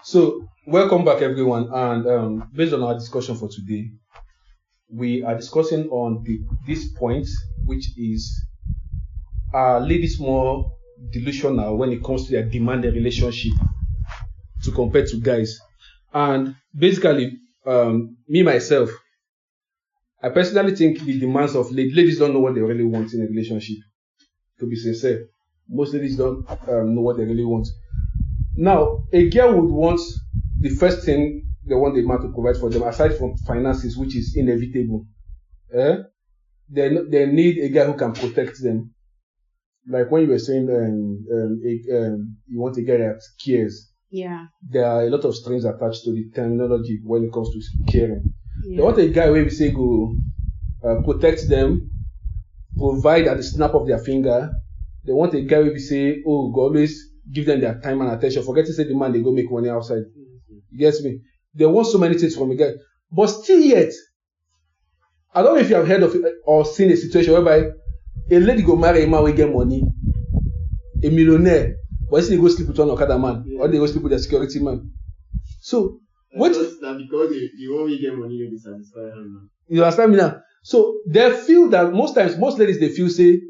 So, welcome back, everyone. And based on our discussion for today, we are discussing on this point, which is ladies more delusional when it comes to their demanding relationship to compare to guys. And basically, me myself, I personally think the demands of ladies don't know what they really want in a relationship. To be sincere, most ladies don't know what they really want. Now, a girl would want the first thing they want the man to provide for them, aside from finances, which is inevitable. They need a guy who can protect them. Like when you were saying, you want a guy that cares. Yeah. There are a lot of strings attached to the terminology when it comes to caring. Yeah. They want a guy where we say go protect them, provide at the snap of their finger. They want a guy where we say, oh, go always give them their time and attention. Forget to say the man, they go make money outside. You get me? They want so many things from a guy. But still yet, I don't know if you have heard of or seen a situation whereby a lady go marry a man will get money, a millionaire, but still they go sleep with one Okada man, or they go sleep with a security man. So, what? Because the one we get money, they be satisfied. You understand me now? So, they feel that most times, most ladies, they feel, say,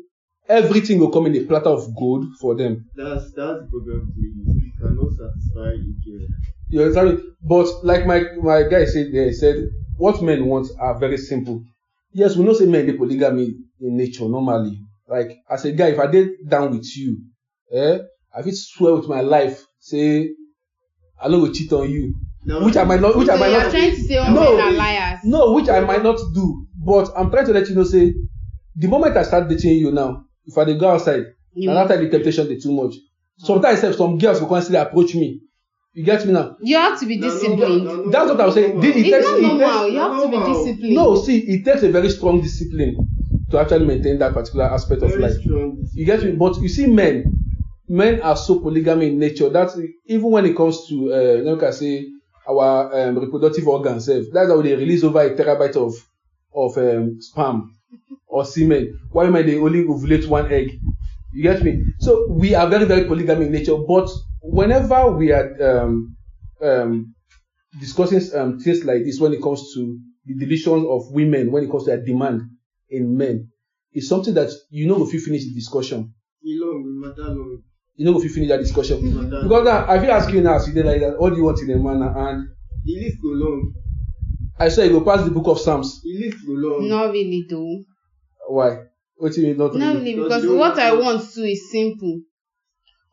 everything will come in a platter of gold for them. That's the problem. You cannot satisfy each. You understand me? But like my guy said, they said what men want are very simple. Yes, we know say men they polygamy in nature normally. Like as a guy, if I did down with you, I fit swear with my life, say I no go cheat on you. No, which I might not. You're trying to say all men are liars. No, which I might not do. But I'm trying to let you know, say the moment I start dating you now, if I dey go outside, and after the temptation dey too much. Sometimes some girls will constantly approach me. You get me now? You have to be disciplined. No, That's what I was saying. It's not normal. You have to be disciplined. No, see, it takes a very strong discipline to actually maintain that particular aspect of life. You get me? But you see, men are so polygamy in nature that even when it comes to, let me say, our reproductive organs, that's how they release over a terabyte of sperm or semen. While men they only ovulate one egg. You get me? So we are very, very polygamy in nature. But whenever we are discussing things like this, when it comes to the delusions of women, when it comes to their demand in men, it's something that you know if you finish the discussion. You know if you finish that discussion. Because now, I feel asking you now, so like that, what do you want in a man? And the list go long. I say you go past the book of Psalms. The list go long. Not really, though. Why? What do you mean not really? Because what I want to is simple.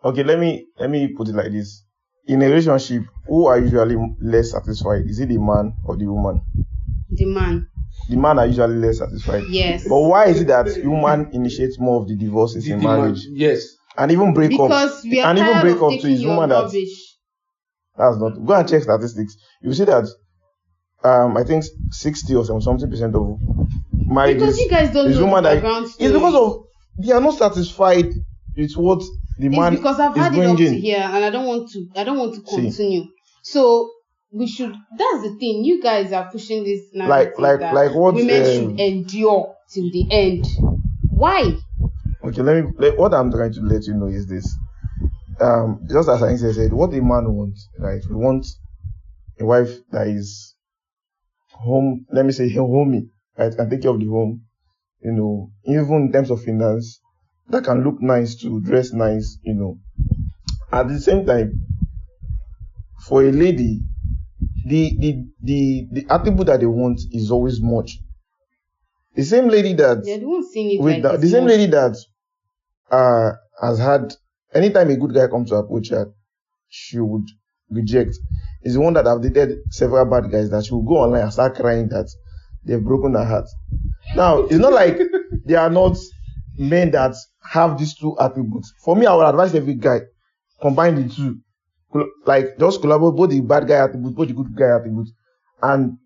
Okay, let me put it like this. In a relationship, who are usually less satisfied? Is it the man or the woman? The man. The man are usually less satisfied. Yes. But why is it that woman initiates more of the divorces in marriage? Yes. And even break up. Because we are and even tired break of up to taking his your woman rubbish. That's not. Go and check statistics. You see that I think 60 or something percent of marriages. Because you guys don't know the background story. It's because of they are not satisfied with what the man is bringing. It's because I've had it up to here and I don't want to continue. So we should. That's the thing. You guys are pushing this narrative like what women should endure till the end. Why? Okay, what I'm trying to let you know is this. Just as I said, what a man wants, right? We want a wife that is home. Let me say homey, right? Can take care of the home. You know, even in terms of finance, that can look nice too, dress nice. You know, at the same time, for a lady, the attribute that they want is always much. The same lady that the same lady that has had anytime a good guy comes to approach her, she would reject. Is the one that have dated several bad guys that she will go online and start crying that they've broken her heart. Now it's not like they are not men that have these two attributes. For me, I would advise every guy combine the two. Like just collaborate both the bad guy attributes, both the good guy attributes, and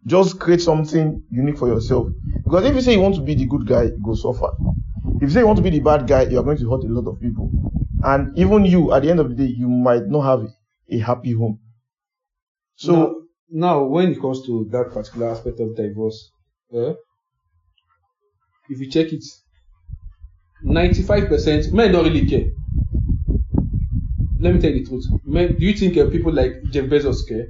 just create something unique for yourself. Because if you say you want to be the good guy, you go suffer. If you say you want to be the bad guy, you are going to hurt a lot of people. And even you, at the end of the day, you might not have a happy home. So now when it comes to that particular aspect of divorce, if you check it, 95% men don't really care. let me tell you the truth. Men, do you think people like Jeff Bezos care?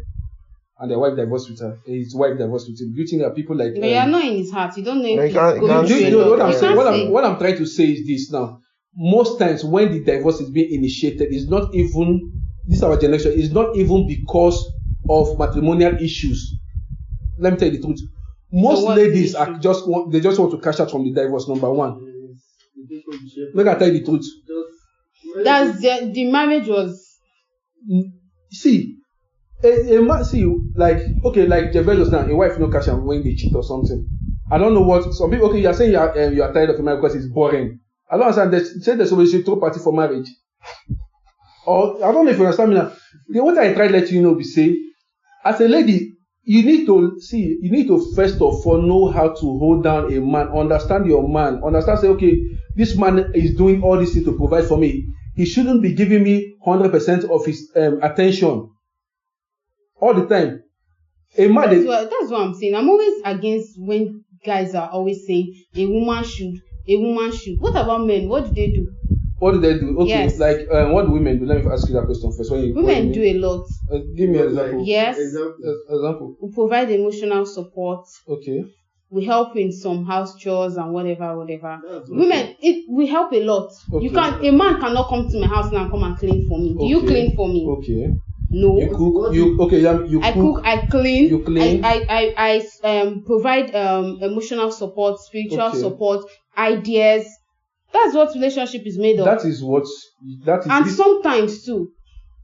And their wife divorced with her. His wife divorced with him. Do you think that people like? But you're not in his heart. You don't know if he's can't- going can't through say a that. lot. What I'm You saying, can't say. what I'm trying to say is this now. Most times when the divorce is being initiated, it's not even this our generation. It's not even because of matrimonial issues. Let me tell you the truth. Most what's the ladies issue? are just want to cash out from the divorce. Number one. Make I tell you the truth. That's the marriage was. See, a man, see, like, okay, like Jeff Bezos now, a wife no cash out when they cheat or something. I don't know what some people. Okay, you are saying you are tired of marriage because it's boring. I don't understand. They say there's somebody should throw party for marriage. Or I don't know if you understand me now. What I try to let you know be say, as a lady, you need to first of all know how to hold down a man, understand your man, understand, say, okay, this man is doing all this thing to provide for me. He shouldn't be giving me 100% of his attention all the time. A man, That's what I'm saying. I'm always against when guys are always saying a woman should. What about men? What do they do? What do they do? Okay, Yes. like what do women do? Let me ask you that question first. Women do a lot. Give me an example. Yes. Example. We provide emotional support. Okay. We help in some house chores and whatever. That's Women, we help a lot. Okay. A man cannot come to my house now and come and clean for me. Do you Okay. clean for me? Okay. No. You cook. You I cook. I clean. You clean. I provide emotional support, spiritual Okay. support, ideas. That's what relationship is made of. That is. And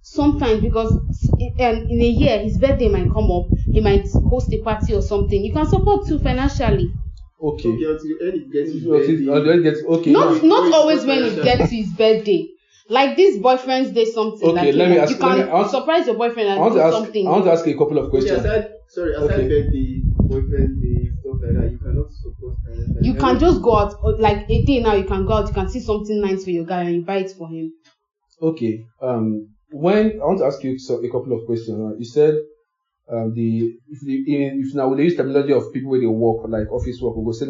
sometimes because in a year his birthday might come up, he might host a party or something. You can support too financially. Okay. Okay, until it gets his birthday. Okay. Not always when it gets to his birthday. Like this boyfriend's day something. Okay, like let me ask- you can let me- surprise your boyfriend I and want do to ask. something. I want to ask you a couple of Okay, questions. aside Okay. birthday, boyfriend day, stuff like that, you cannot support financially. You can just go out like a day now. You can go out. You can see something nice for your guy and you buy it for him. Okay. When I want to ask you a couple of questions. You said if now they use terminology of people where they work like office work, we go say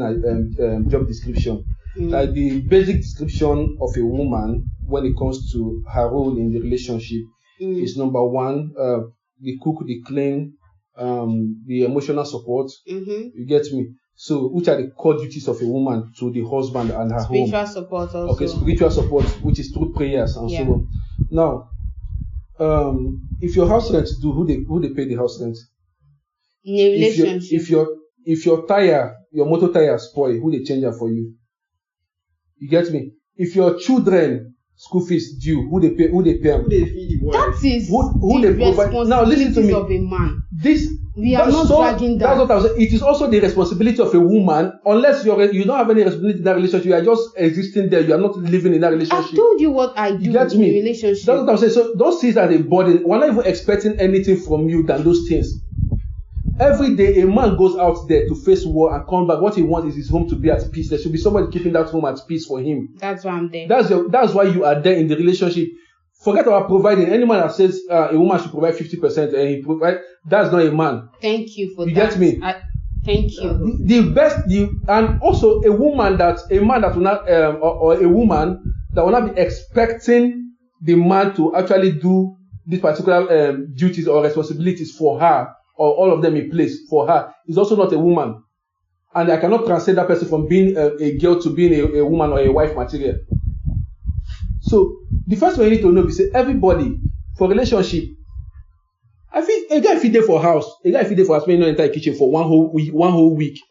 job description. Like the basic description of a woman when it comes to her role in the relationship is number one, the cook, the clean, the emotional support. You get me? So, which are the core duties of a woman to the husband and her home? Spiritual support also. Okay, spiritual support, which is through prayers and so on. Now, if your house rent do, who they pay the house rent? In a relationship. If your tire, your motor tire spoil, who they change it for you? You get me? If your children school fees due, who they pay them? Who they feed the wife? That is who the they provide. Now listen to me. of a man. We That's are not dragging that. That's what I was saying. It is also the responsibility of a woman, unless you don't have any responsibility in that relationship. You are just existing there. You are not living in that relationship. I've told you what I do in a relationship. That's what I'm saying. So don't see it as a burden. We're not even expecting anything from you than those things. Every day, a man goes out there to face war and come back. What he wants is his home to be at peace. There should be somebody keeping that home at peace for him. That's why I'm there. That's why you are there in the relationship. Forget about providing. Any man that says a woman should provide 50% and he provide, that's not a man. Thank you for that. You get me? Thank you. And also a man that will not or a woman that will not be expecting the man to actually do these particular duties or responsibilities for her, or all of them in place for her, is also not a woman. And I cannot translate that person from being a girl to being a woman or a wife material. So the first one you need to know is say everybody for relationship. I feel a guy feed there for house. A guy feed there for house when you enter the kitchen for one whole week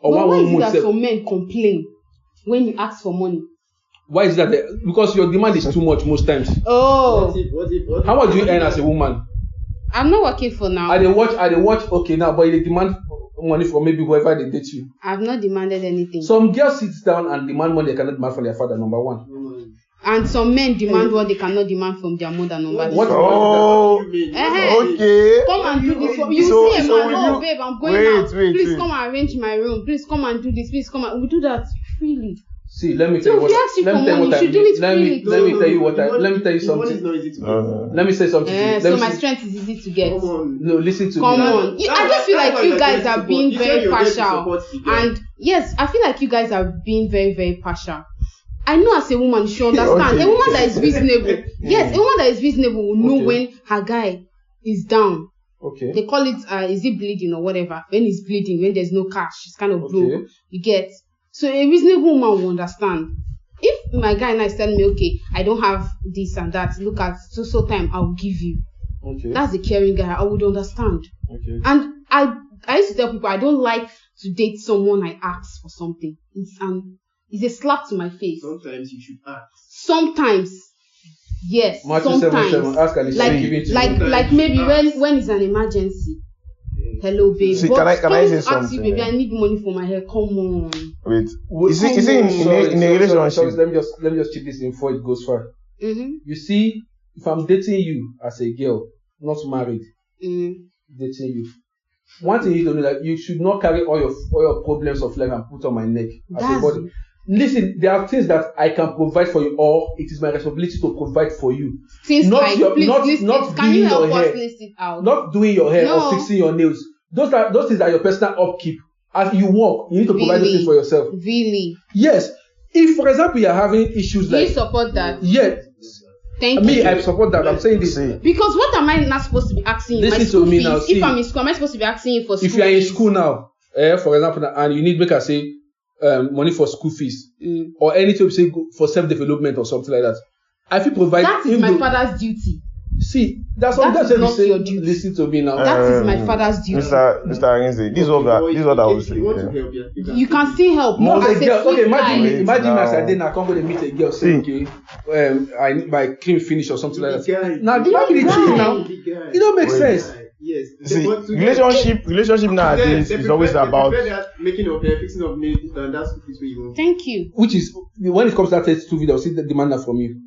or but one whole month. Why is it that some men complain when you ask for money? Why is that? Because your demand is too much most times. Oh. What How much do you earn as a woman? I'm not working for now. I dey watch. Okay, now, but they demand money from maybe whoever they date you. I've not demanded anything. Some girls sit down and demand money they cannot demand from their father. Number one. And some men demand what they cannot demand from their mother. Number two. Okay. Come and do this. You see a man, babe, I'm going out. Please come and arrange my room. Please come and do this. Please come and we do that freely. See, let me tell you what. Let me tell you something. Let me say something. So my strength is easy to get. No, listen to me. Come on. I just feel like you guys are being very partial. And yes, I feel like you guys are being very, very partial. I know as a woman, she understands. Okay. A woman that is reasonable, yes, a woman that is reasonable will know when her guy is down. Okay. They call it, is it bleeding or whatever? When he's bleeding, when there's no cash, it's kind of broke. You get. So a reasonable woman will understand. If my guy and I tell me, okay, I don't have this and that, look at so time, I'll give you. Okay. That's a caring guy. I would understand. Okay. And I used to tell people I don't like to date someone I ask for something. It's a slap to my face. Sometimes you should ask. Sometimes, yes. Matthew sometimes, 7:7, ask and it shall be given to you. like maybe when it's an emergency. Hello, babe. See, but can I say ask something? you, baby, I need money for my hair. Come on. Wait. Is it in a relationship? Sorry, let me just chip this in before it goes far. Mm-hmm. You see, if I'm dating you as a girl, not married, dating you, one thing you don't know that you should not carry all your problems of life and put on my neck as a body. Listen, there are things that I can provide for you, or it is my responsibility to provide for you. Things not like, your, please, not list not it. Can you doing help your us hair, list it out? not doing your hair No. or fixing your nails. Those things are your personal upkeep. As you work, you need to provide those things for yourself. Really? Yes. If, for example, you are having issues Do like, you support that? yes, Thank me, you. I support that. I'm saying this. Because what am I not supposed to be asking you? My Listen school to me fees. now, If see. I'm in school, am I supposed to be asking you for school If you are in fees? school now, for example, and you need, make I say, money for school fees or anything, say for self-development or something like that, I feel provide. That is my father's duty. See, that's That what is not say. your duty. Listen to me now. That is my father's duty. Mr. Arinze, this is what I was If you want to saying. help, You can still help. Not As a girl. sweet Okay, imagine guy. me. Imagine me as I now. did. I can't go to meet a girl. Say, okay, I need my cream finish or something like that. Now, the you don't be the guy. thing now. It don't make Wait. sense. Yes. See, But to relationship nowadays they is always prefer about. that making of hair, fixing of nails, and that's what you want. Thank you. Which is when it comes to that 32 video, see the demand that from you.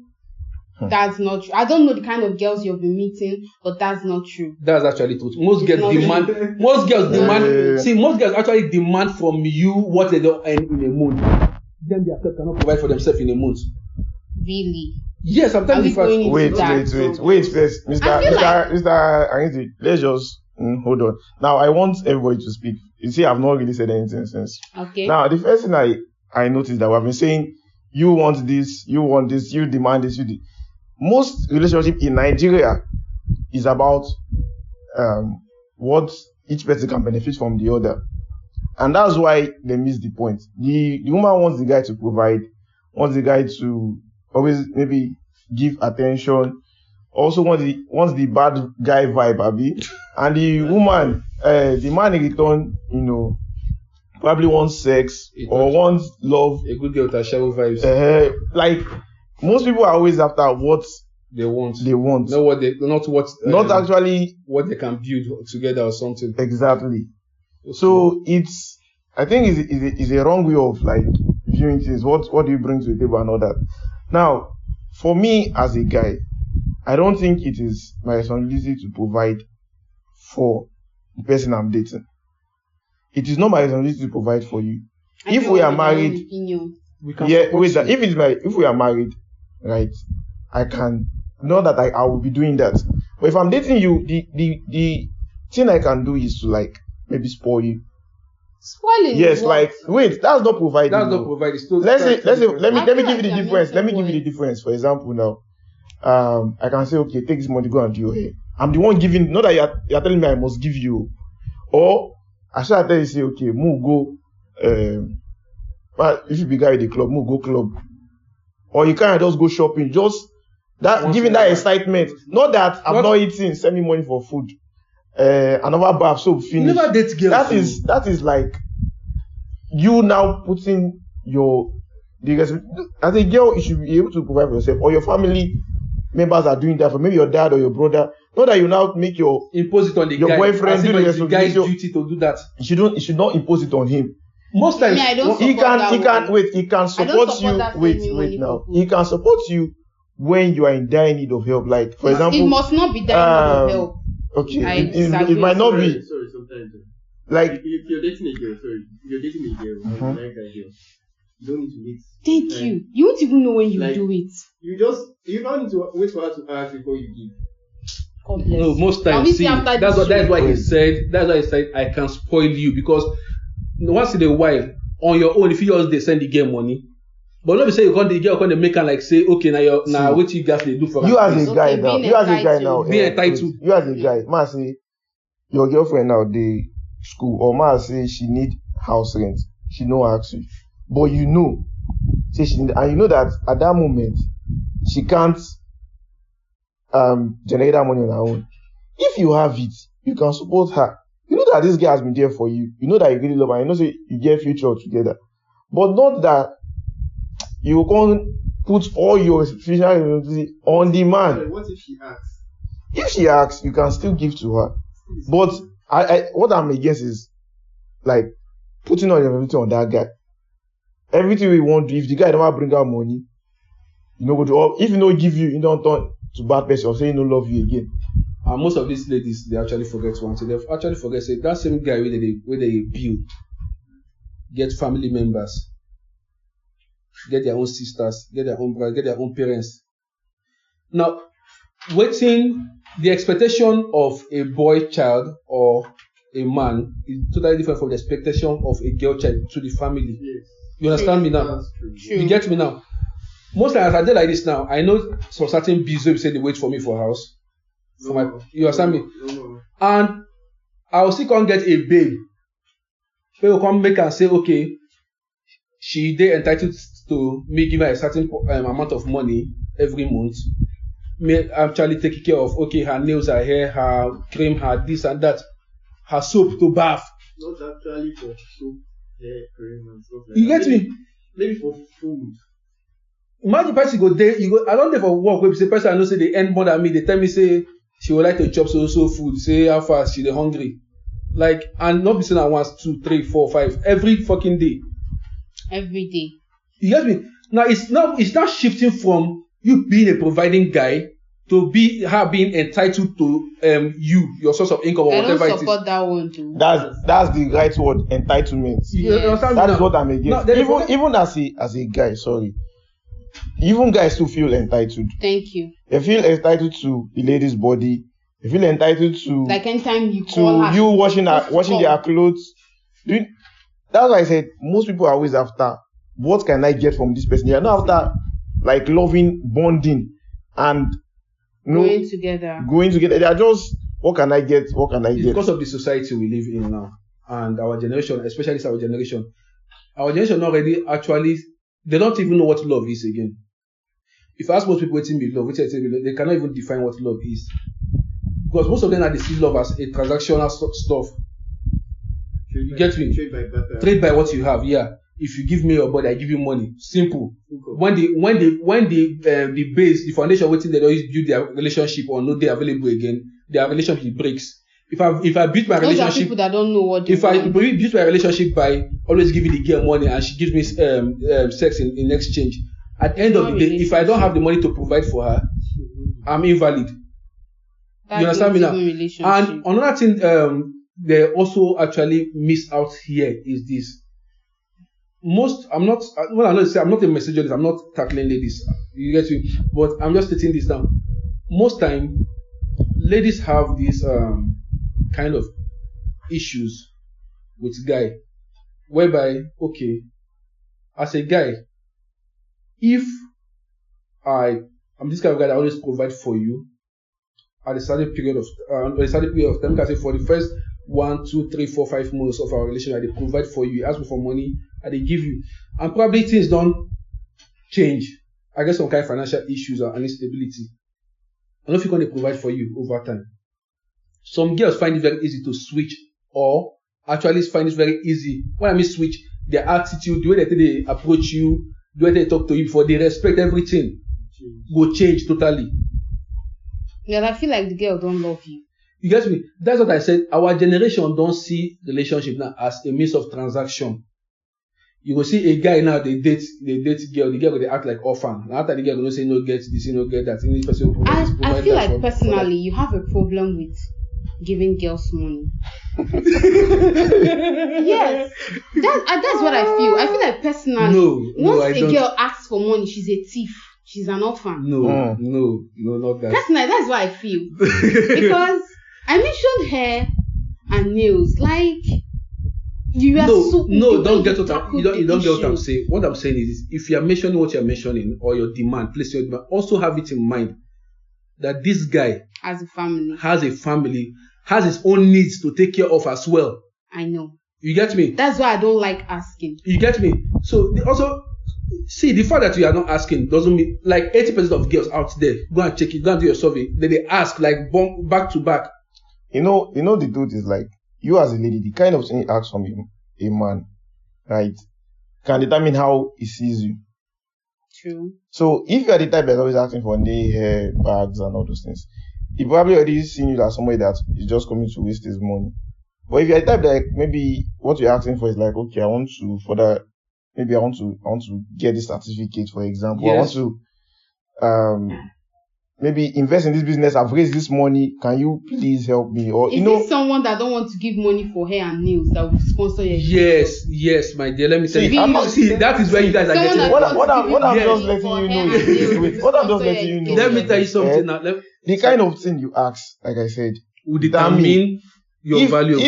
That's not true. I don't know the kind of girls you've been meeting, but that's not true. That's actually true. Most It's girls not demand. true. Most girls demand. Yeah. See, most girls actually demand from you what they don't earn in a month. Then they themselves cannot provide for themselves in a month. Really? Yes, I'm telling Are you we the fact. going into Wait that? first, Mr. Arinze, let's just hold on. Now I want everybody to speak. You see, I've not really said anything since. Okay. Now the first thing I noticed that we've been saying, you want this, you demand this, most relationship in Nigeria is about what each person can benefit from the other, and that's why they miss the point. The woman wants the guy to provide, wants the guy to always maybe give attention, also wants the bad guy vibe, Abi, and the woman, the man in return, probably wants sex or wants love. A good girl with a shallow vibes. Like most people are always after what They want. Not actually what they can build together or something. Exactly. Okay. So I think it's a wrong way of like viewing things. What do you bring to the table and all that? Now, for me as a guy, I don't think it is my responsibility to provide for the person I'm dating. It is not my responsibility to provide for you. If we are married, if we are married, right, I can know that I will be doing that. But if I'm dating you, the thing I can do is to like maybe spoil you. Spoiling. Yes, like wait, that's not providing. That's not providing. Let's say let me give you the like difference. Let me give you the points. difference. For example, now, I can say, okay, take this money, go and do your hair. I'm the one giving. Not that you're telling me I must give you, or I should tell you, say, okay, move go. But if you be guy at the club, move go club, or you can't just go shopping. Just that giving that excitement. Not that I'm not eating. Send me money for food. Another bath, so finish. You never date girls. That is like you now putting as a girl, you should be able to provide for yourself, or your family members are doing that for maybe your dad or your brother. Not that you now make impose it on your boyfriend do the guy's duty to do that. You should not impose it on him. Most times he can support you. Wait now. He can support you when you are in dire need of help. Like for example, it must not be dire need of help. Okay, it might not be. Sorry, sometimes. Like if you're dating a girl, you like that girl, you don't need to wait. Thank you. You won't even know when you do it. You don't need to wait for her to ask before you give. No, most times. See, that's why he said. I can spoil you, because once in a while on your own, if you just send the girl money, But not be say you can't the girl can't make her like say, okay, now what you guys they do for you her. as a guy now. You as a guy now. Be entitled. You as a guy, man say your girlfriend now they school or man say she need house rent. She no ask you. But you know, say she need, and you know that at that moment she can't generate that money on her own. If you have it, you can support her. You know that this girl has been there for you. You know that you really love her. You know say you get future together. But not that you can't put all your financial responsibility on the man. What if she asks? If she asks, you can still give to her. But I what I'm against is like putting all your everything on that guy. Everything we want to, if the guy don't bring out money, you know, go to all. If you don't give you don't turn to bad person or say he don't love you again. And most of these ladies, they actually forget one thing. They actually forget say that same guy where they build, get family members, get their own sisters, get their own brothers, get their own parents. Now, waiting the expectation of a boy child or a man is totally different from the expectation of a girl child to the family. Yes. You understand me now? True. You get me now? Most times I did like this now. I know some certain bees will say they wait for me for house. You understand me? No. And I will still can't get a babe. They will come make and say, okay, they entitled to me give her a certain amount of money every month. Me actually take care of her nails, her hair, her cream, her this and that, her soap to bath. Not actually for soap, hair, cream and stuff like you that. get me? Maybe for food. Imagine person go there, I don't there for work where say person I know say they earn more than me. They tell me say she would like to chop so food, say how fast she dey hungry. Like, and not be saying that once, 2, 3, 4, 5, every fucking day. Every day. You get me? Now it's not shifting from you being a providing guy to be her being entitled to your source of income or whatever it is. I don't support that one too. That's the right word, entitlement. You understand That me is now? what I'm against. Even as a guy, sorry. Even guys too feel entitled. Thank you. They feel entitled to the lady's body. They feel entitled to like anytime you call her, you washing their clothes. That's why I said most people are always after what can I get from this person. They are not after like loving, bonding, and going together. They are just what can I get? What can I get? Because of the society we live in now, and our generation, especially our generation already actually they don't even know what love is again. If I ask most people what they cannot even define what love is. Because most of them they see love as a transactional stuff. You get me? Trade by what you have, yeah. If you give me your body, I give you money. Simple. Okay. When the base, the foundation waiting they don't build their relationship or not they available again, their relationship breaks. If I build my relationship, those are people that don't know what they want. I build my relationship by always giving the girl money and she gives me sex in exchange, at the end of the day, if I don't have the money to provide for her, I'm invalid. You understand me now? And another thing they also actually miss out here is this. I'm not a misogynist, I'm not tackling ladies. You get me? But I'm just stating this down. Most time, ladies have this kind of issues with guy, whereby, okay, as a guy, if I'm this kind of guy that always provide for you at a certain period of time, I say for the first 1, 2, 3, 4, 5 months of our relationship, I provide for you, ask me for money, and they give you, and probably things don't change. I get some kind of financial issues or instability. I don't know if you're going to provide for you over time. Some girls find it very easy to switch, or actually find it very easy. When I mean switch, their attitude, the way that they approach you, the way they talk to you, before they respect everything, will change totally. Yeah, I feel like the girl don't love you. You get me? That's what I said. Our generation don't see relationship now as a means of transaction. You will see a guy now, they date girl, the girl they act like orphan. And after the girl will say no get this, no get that. I feel like personally you have a problem with giving girls money. Yes. That's what I feel. I feel like personally once a girl asks for money, she's a thief. She's an orphan. No, not that. Personally, that's what I feel. Because I mentioned hair and nails. Like, don't get what I'm saying. What I'm saying is, if you are mentioning what you're mentioning or your demand, place your demand, also have it in mind that this guy has a family, has his own needs to take care of as well. I know. You get me? That's why I don't like asking. You get me? So also, see, the fact that you are not asking doesn't mean, like 80% of girls out there, go and check it, go and do your survey, then they ask like back to back. You know the truth is, like, you as a lady, the kind of thing you ask from a man, right, can determine how he sees you. True. So if you are the type that's always asking for nail, hair, bags, and all those things, he probably already seen you as somebody that is just coming to waste his money. But if you're the type that maybe what you're asking for is like, okay, I want to get this certificate, for example. Yes. I want to maybe invest in this business. I've raised this money. Can you please help me? Or is this someone that don't want to give money for hair and nails that will sponsor your Yes, my dear. Let me tell you. See, that is where you guys are getting. What I'm just letting you know is what I'm just letting you know. Let me tell you something now. The kind of thing you ask, like I said, will determine your value.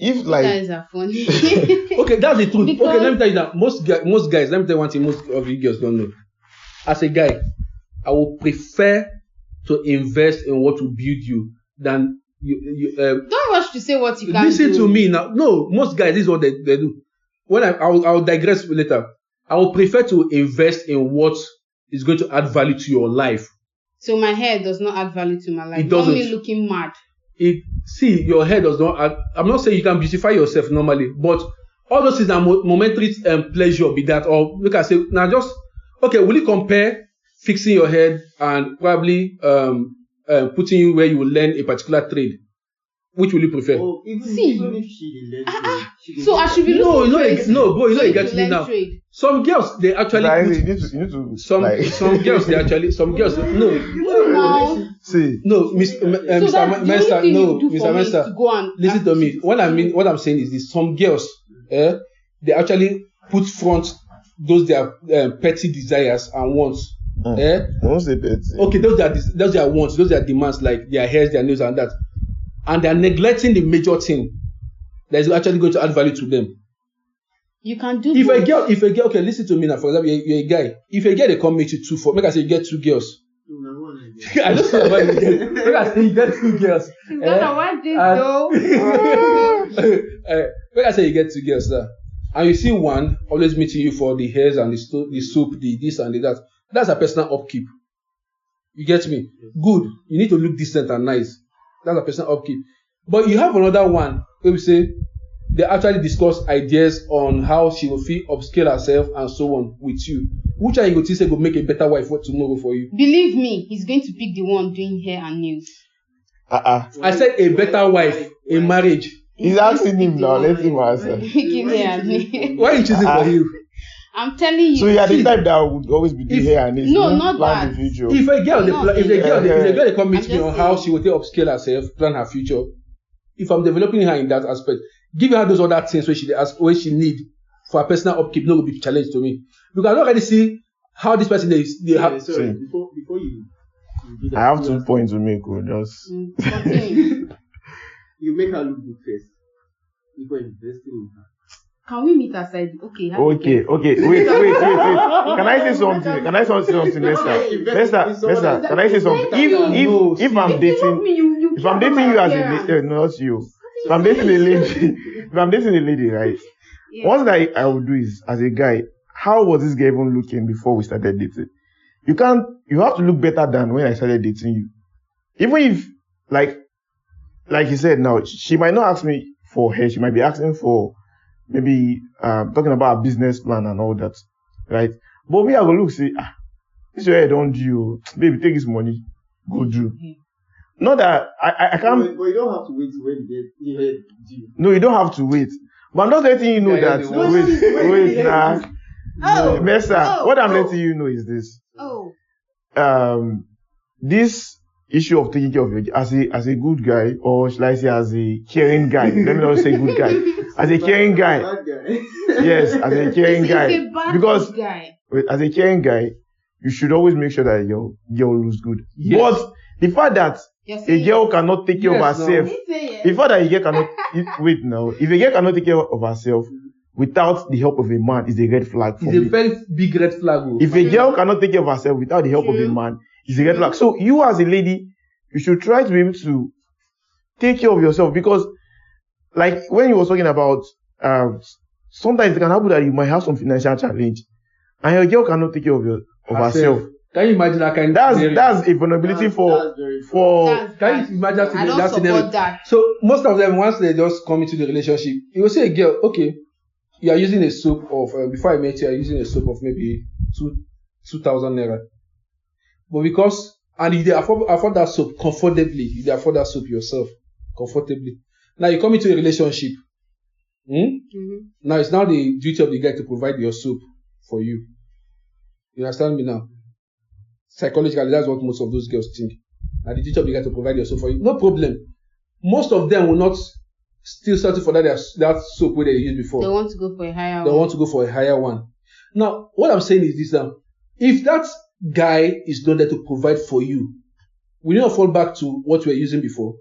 If like, you guys are funny. Okay, that's the truth. Because, okay, let me tell you that most guys, let me tell you one thing most of you girls don't know. As a guy, I would prefer to invest in what will build you than you. Don't rush to say what you can do. Listen to me now. No, most guys, this is what they do. When I'll digress later. I would prefer to invest in what is going to add value to your life. So my hair does not add value to my life. It doesn't. Not me looking mad. See, your hair does not add. I'm not saying you can beautify yourself normally, but all those things are momentary pleasure, be that, or we can say now just okay. Will you compare fixing your head and probably putting you where you will learn a particular trade? Which will you prefer? Oh, even if she learn trade, so I should be looking bro, you get me now. Trade. Some girls they actually some girls Mr. Mensa, listen to me. What I'm saying is this: some girls, they actually put front those their petty desires and wants. Don't say petty. Okay, those are wants, those are demands, like their hairs, their nails, and that, and they are neglecting the major thing that is actually going to add value to them. You can do. If a girl, okay, listen to me now. For example, you're a guy. If a girl they come meet you make I say you get two girls. I don't know about you get. Make I say you get two girls. I want this though. Make I say you get two girls, sir. And you see one always meeting you for the hairs and the soup, the this and the that. That's a personal upkeep. You get me? Good. You need to look decent and nice. That's a personal upkeep. But you have another one where we say they actually discuss ideas on how she will feel upscale herself and so on with you. Which are you going to say will make a better wife for tomorrow for you? Believe me, he's going to pick the one doing hair and nails. I said a better wife in marriage. He's asking him now. Let him answer. Why are you choosing for you? I'm telling you. So you are the type that would always be doing hair and nails. No, not that. If a girl they come meet me on how she will take upscale herself, plan her future. If I'm developing her in that aspect, give her those other things where she need for her personal upkeep, no will be challenged to me. Because I don't already see how this person have. Sorry, before you do that, I have 2 points to make. Just you make her look good first before investing in her. Can we meet aside? Okay. Wait. Can I say something? Nesta, can I say something? If I'm dating you as a not you. If I'm dating a lady, right? Yeah. One thing I would do is, as a guy, how was this guy even looking before we started dating? You have to look better than when I started dating you. Even if, like you said now, she might not ask me for hair, she might be asking for maybe talking about a business plan and all that, right? But me, I go look, say, this way I don't do, baby, take this money, go do. Not that I can't. But you don't have to wait when you get due. No, you don't have to wait. But I'm not letting you know that. Wait, nah. Mesa, what I'm letting you know is this. This issue of taking care of your as a good guy, or shall I say as a caring guy? Let me not say good guy. As a caring guy. Yes, as a caring guy. Because as a caring guy, you should always make sure that your girl looks good. Yes. But the fact that a girl cannot take care of herself. In fact, that a girl cannot wait now. If a girl cannot take care of herself without the help of a man, is a red flag for me. It's a very big red flag. If a girl cannot take care of herself without the help of a man, it's a red flag. So you as a lady, you should try to be able to take care of yourself, because like when you were talking about sometimes it can happen that you might have some financial challenge and your girl cannot take care of herself. Can you imagine that kind of that's a vulnerability for can you imagine I don't support that. So most of them, once they just come into the relationship, you will say a girl, okay, you are using a soap of before I met you, you are using a soap of maybe 2,000 naira. But because and if they afford that soap comfortably, if they afford that soap yourself comfortably. Now you come into a relationship. Now it's now the duty of the guy to provide your soap for you. You understand me now? Psychologically, that's what most of those girls think. Now the duty of the guy to provide your soap for you. No problem. Most of them will not still settle for that soap where they used before. They want to go for a higher one. They want to go for a higher one. Now, what I'm saying is this now. If that guy is not there to provide for you, will you not fall back to what we were using before?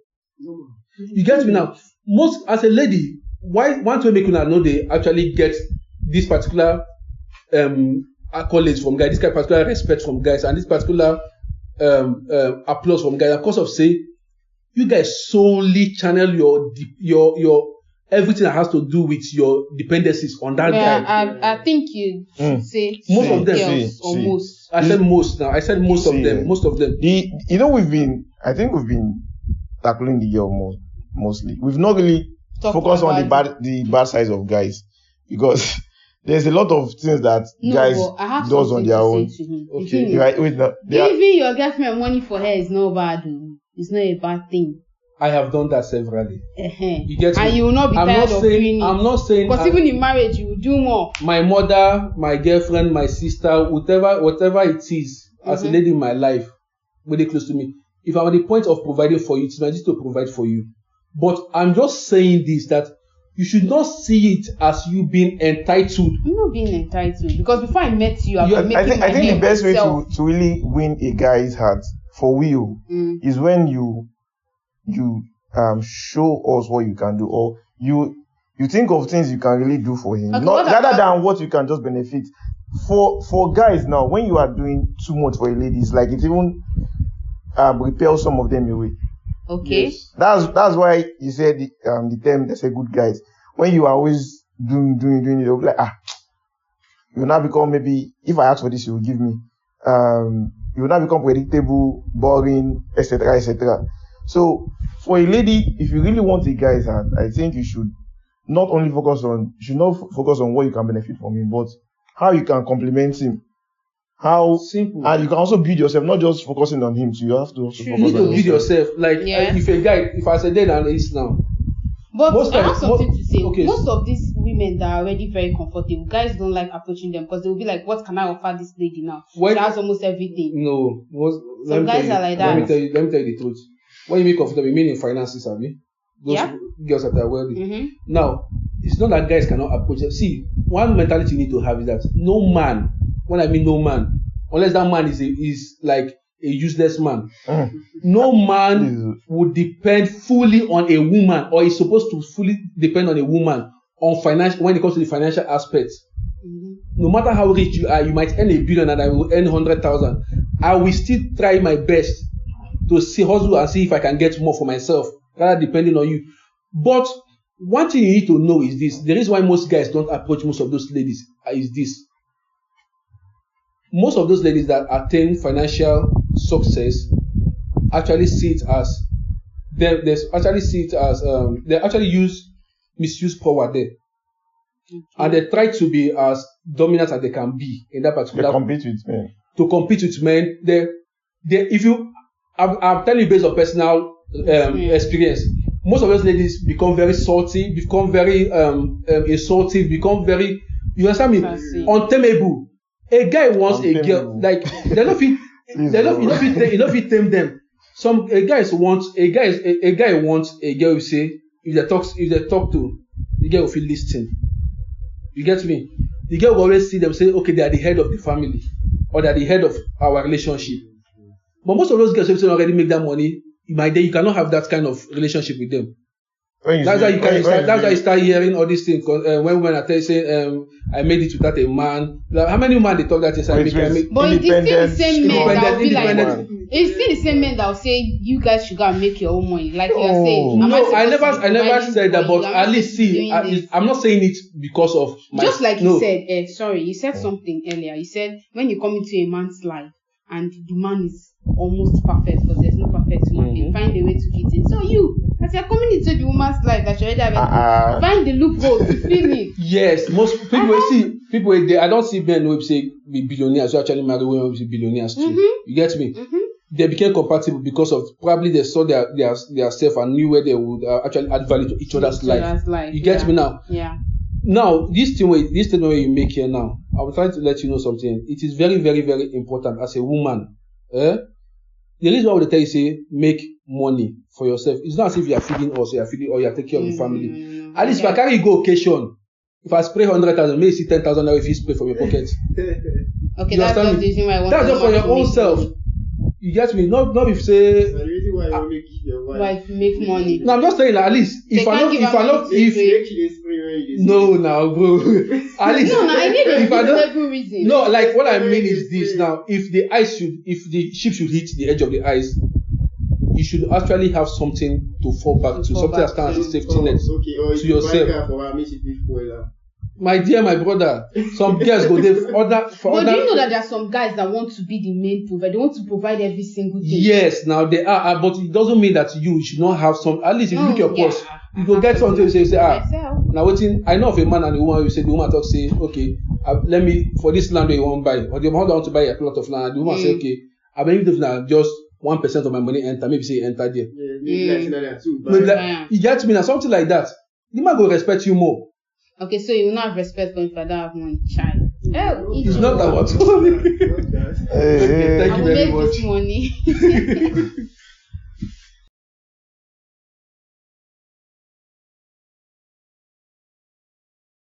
You get me now? Most, as a lady, why want to make you know they actually get this particular accolades from guys, this kind of particular respect from guys, and this particular applause from guys, because of say you guys solely channel your everything that has to do with your dependencies on that guy. I think you should say most of them. Girls, or most. I said most now. I said most of them. Most of them. I think we've been tackling the girl mostly. We've not really focused on the bad sides of guys, because there's a lot of things that guys does on their own. Okay. Right? Wait, now, giving your girlfriend money for her is not bad. It's not a bad thing. I have done that severally. You get me? And you will not be tired of doing it. I'm not saying. Because even in marriage, you will do more. My mother, my girlfriend, my sister, whatever it is, as a lady in my life, really close to me. If I'm at the point of providing for you, it's my duty to provide for you. But I'm just saying this, that you should not see it as you being entitled. I'm not being entitled, because before I met you, I think the best way to really win a guy's heart for real is when you show us what you can do, or you think of things you can really do for him, rather than what you can just benefit. For guys now, when you are doing too much for a lady, it's like it even repels some of them away. Okay. Yes. That's why you said the term they say good guys. When you are always doing it, you'll be like, you will now become, maybe if I ask for this, you will give me. You will now become predictable, boring, etc., etc. So for a lady, if you really want a guy's heart, I think you should not focus on what you can benefit from him, but how you can complement him. How simple. And you can also build yourself, not just focusing on him. So you have to also focus on yourself. You need to build yourself. Like if I say dead and it's now. But I have something to say. Okay. Most of these women that are already very comfortable, guys don't like approaching them, because they will be like, what can I offer this lady now? She has almost everything. No. Some guys are like that. Let me tell you the truth. When you mean comfortable, you mean in finances, have you? Those girls that are wealthy. Now, it's not that guys cannot approach them. See, one mentality you need to have is that no man, when I mean no man, unless that man is like a useless man, no man would depend fully on a woman, or is supposed to fully depend on a woman on financial, when it comes to the financial aspect. No matter how rich you are, you might earn $1 billion and I will earn 100,000. I will still try my best to hustle and see if I can get more for myself, rather depending on you. But one thing you need to know is this: the reason why most guys don't approach most of those ladies is this. Most of those ladies that attain financial success actually see it as they actually misuse power there, and they try to be as dominant as they can be in that particular. They compete with men. To compete with men, I'm telling you based on personal experience. Most of those ladies become very salty, become very insultive, become very, you understand me, untamable. A guy wants a girl, like they don't fit tame them. A guy wants a girl who say if they talk to the girl will feel listening. You get me? The girl will always see them say, okay, they are the head of the family, or they are the head of our relationship. But most of those girls, if they already make that money, you cannot have that kind of relationship with them. That's why you start hearing all these things. When women are saying, I made it without a man. Like, how many women they talk that is I made? But it's still the same men that will be like, independent. it's still the same men that will say you guys should go and make your own money. Like you're saying. No, I never said that, but at least see, I'm not saying it because of my. Just like you said, you said something earlier. You said when you come into a man's life and the man is almost perfect because there's no perfect human being, find a way to fit in. So as you're coming into the woman's life that you already have, find the loophole to fill it. Yes, most people I don't see men who say be billionaires who actually marry women who be billionaires too. You get me? They became compatible because of probably they saw their self and knew where they would actually add value to each other's life. You get me now? Yeah. Now, this statement where you make here now, I'm trying to let you know something. It is very, very, very important as a woman. The reason why I would tell you say make money for yourself. It's not as if you are feeding us, you are feeding or you are taking care of the family. At least if I carry you go occasion, if I spray 100,000, maybe see 10,000 now if you spray from your pocket. Okay, that's just the reason why I want. That's just for your own self. You get me? Not if you say. The reason why you make your wife make money. No, I'm just saying at least if no now bro. At least I need a reasonable reason. No, like what I mean is this now. If the ship should hit the edge of the ice, you should actually have something to fall back to, something that stands as a safety net to yourself. My dear, my brother, some girls go there for other. But do you know that there are some guys that want to be the main provider? They want to provide every single thing. Yes, now they are, but it doesn't mean that you should not have some. At least if you look your purse, you go get something. You say, now waiting. I know of a man and a woman. You say the woman talk say, okay, let me for this land where you want to buy, or the man want to buy a plot of land. The woman say, okay, I believe this now just 1% of my money enter. Maybe say enter there. You get me now, something like that. The man will respect you more. Okay, so you will not have respect for if I don't have money, child. It's not that what. Okay, thank you very much. I will make this money.